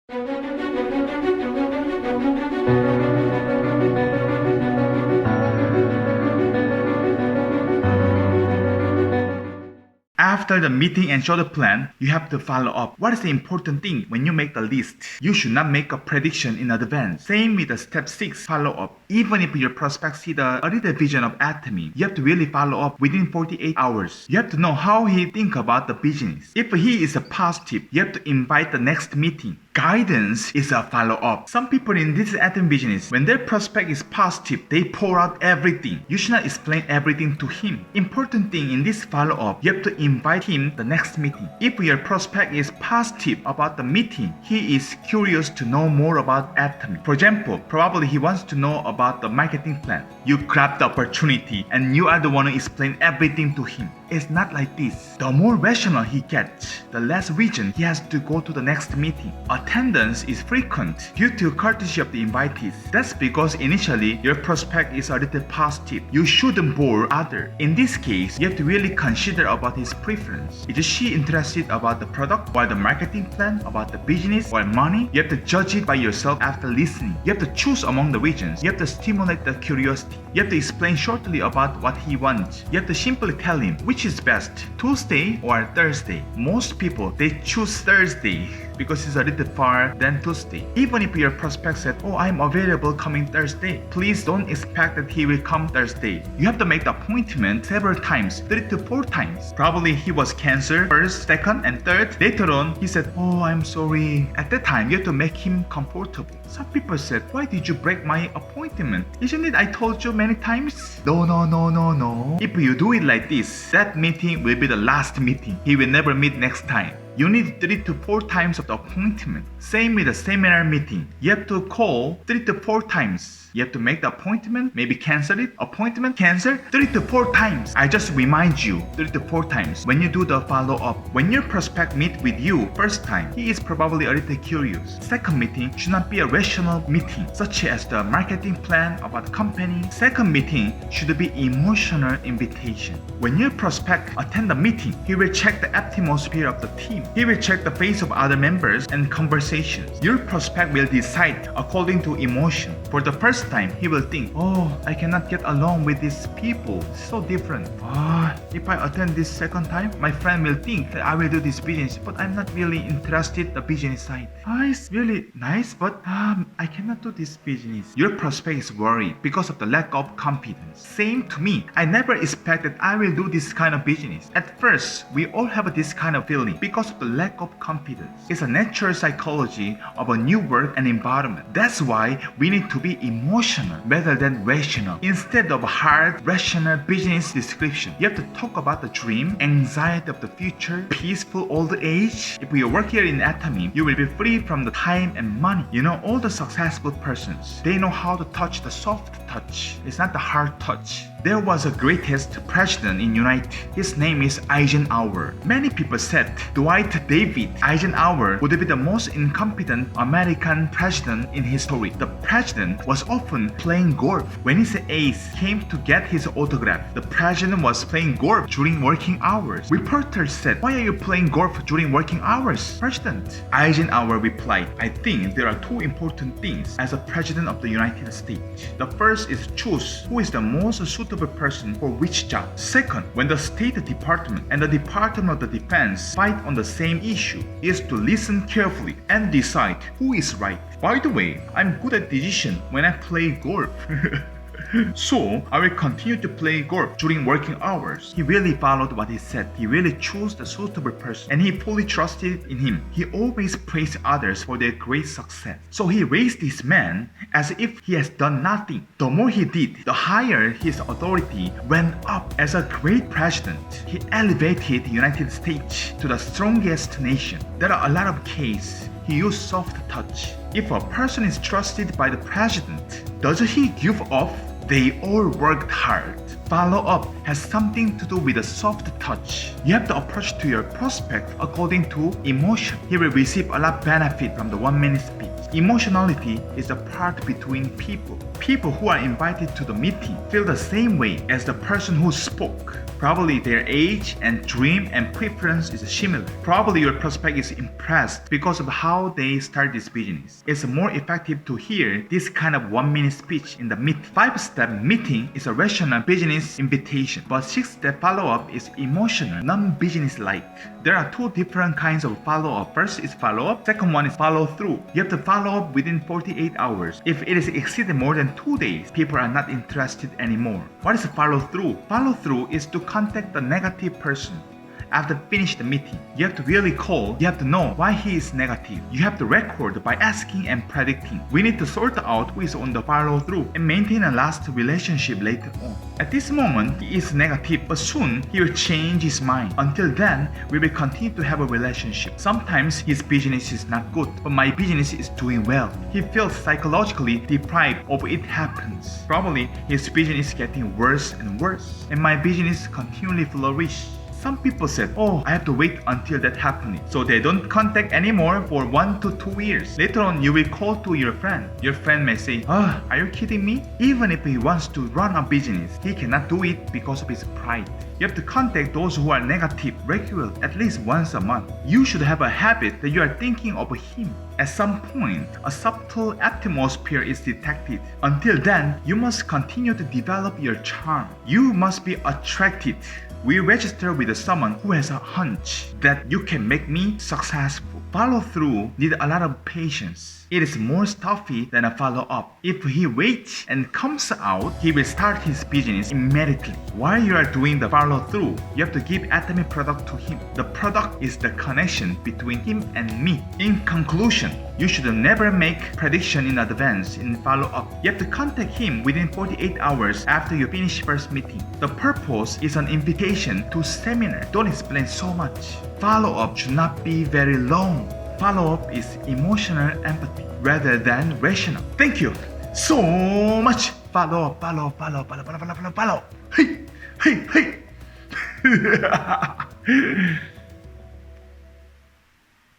After the meeting and show the plan, you have to follow up. What is the important thing when you make the list? You should not make a prediction in advance. Same with the step 6, follow up. Even if your prospect see the early vision of Atomy, you have to really follow up within 48 hours. You have to know how he think about the business. If he is a positive, you have to invite the next meeting. Guidance is a follow-up. Some people in this Atomy business, when their prospect is positive, they pour out everything. You should not explain everything to him. Important thing in this follow-up, you have to invite him the next meeting. If your prospect is positive about the meeting, he is curious to know more about Atomy. For example, probably he wants to know about the marketing plan. You grab the opportunity and you are the one to explain everything to him. It's not like this. The more rational he gets, the less reason he has to go to the next meeting. Attendance is frequent due to courtesy of the invitees. That's because initially your prospect is a little positive. You shouldn't bore others. In this case, you have to really consider about his preference. Is she interested about the product or the marketing plan, about the business or money? You have to judge it by yourself after listening. You have to choose among the regions. You have to stimulate the curiosity. You have to explain shortly about what he wants. You have to simply tell him which is best, Tuesday or Thursday. Most people, they choose Thursday because it's a little far than Tuesday. Even if your prospect said, oh, I'm available coming Thursday, please don't expect that he will come Thursday. You have to make the appointment several times, 3 to 4 times. Probably he was canceled first, second, and third. Later on, he said, oh, I'm sorry. At that time, you have to make him comfortable. Some people said, why did you break my appointment? Isn't it I told you many times? No. If you do it like this, that meeting will be the last meeting. He will never meet next time. You need 3 to 4 times of the appointment. Same with the seminar meeting. You have to call 3 to 4 times. You have to make the appointment, maybe cancel it, appointment, cancel, 3 to 4 times. I just remind you, 3 to 4 times when you do the follow-up. When your prospect meet with you first time, he is probably a little curious. Second meeting should not be a rational meeting, such as the marketing plan about the company. Second meeting should be emotional invitation. When your prospect attend the meeting, he will check the atmosphere of the team. He will check the face of other members and conversations. Your prospect will decide according to emotion. For the first time, he will think, oh, I cannot get along with these people. It's so different. If I attend this second time, my friend will think that I will do this business, but I'm not really interested in the business side. It's really nice, but I cannot do this business. Your prospect is worried because of the lack of confidence. Same to me. I never expected I will do this kind of business. At first, we all have this kind of feeling because of the lack of confidence. It's a natural psychology of a new work and environment. That's why we need to be emotional rather than rational. Instead of hard, rational business description, you have to talk about the dream, anxiety of the future, peaceful old age. If you work here in Atomy, you will be free from the time and money. You know, all the successful persons, they know how to touch the soft touch. It's not the hard touch. There was a greatest president in United. His name is Eisenhower. Many people said Dwight David Eisenhower would be the most incompetent American president in history. The president was often playing golf. When his aide came to get his autograph, the president was playing golf during working hours. Reporters said, why are you playing golf during working hours, President? Eisenhower replied, I think there are 2 important things as a president of the United States. The first is choose who is the most suitable person for which job. Second, when the State Department and the Department of the Defense fight on the same issue, is to listen carefully and decide who is right. By the way, I'm good at decision when I play golf. So, I will continue to play golf during working hours. He really followed what he said. He really chose the suitable person and he fully trusted in him. He always praised others for their great success. So he raised this man as if he has done nothing. The more he did, the higher his authority went up. As a great president, he elevated the United States to the strongest nation. There are a lot of cases he used soft touch. If a person is trusted by the president, does he give off? They all worked hard. Follow-up has something to do with a soft touch. You have to approach to your prospect according to emotion. He will receive a lot of benefit from the 1-minute speech. Emotionality is the part between people. People who are invited to the meeting feel the same way as the person who spoke. Probably their age and dream and preference is similar. Probably your prospect is impressed because of how they start this business. It's more effective to hear this kind of 1-minute speech in the meeting. 5-step meeting is a rational business invitation, but 6-step follow-up is emotional, non-business-like. There are 2 different kinds of follow-up. First is follow-up, second one is follow-through. You have to follow up within 48 hours. If it is exceeded more than 2 days, people are not interested anymore. What is follow-through? Follow-through is to contact the negative person. After finish the meeting, you have to really call, you have to know why he is negative. You have to record by asking and predicting. We need to sort out who is on the follow through and maintain a last relationship later on. At this moment, he is negative, but soon he will change his mind. Until then, we will continue to have a relationship. Sometimes his business is not good, but my business is doing well. He feels psychologically deprived of it happens. Probably his business is getting worse and worse, and my business continually flourish. Some people said, oh, I have to wait until that happening. So they don't contact anymore for 1 to 2 years. Later on, you will call to your friend. Your friend may say, oh, are you kidding me? Even if he wants to run a business, he cannot do it because of his pride. You have to contact those who are negative regularly, at least once a month. You should have a habit that you are thinking of him. At some point, a subtle atmosphere is detected. Until then, you must continue to develop your charm. You must be attracted. We register with someone who has a hunch that you can make me successful. Follow through needs a lot of patience. It is more stuffy than a follow-up. If he waits and comes out, he will start his business immediately. While you are doing the follow-through, you have to give atomic product to him. The product is the connection between him and me. In conclusion, you should never make prediction in advance in follow-up. You have to contact him within 48 hours after you finish first meeting. The purpose is an invitation to seminar. Don't explain so much. Follow-up should not be very long. Follow-up is emotional empathy rather than rational. Thank you so much. Follow. Hey.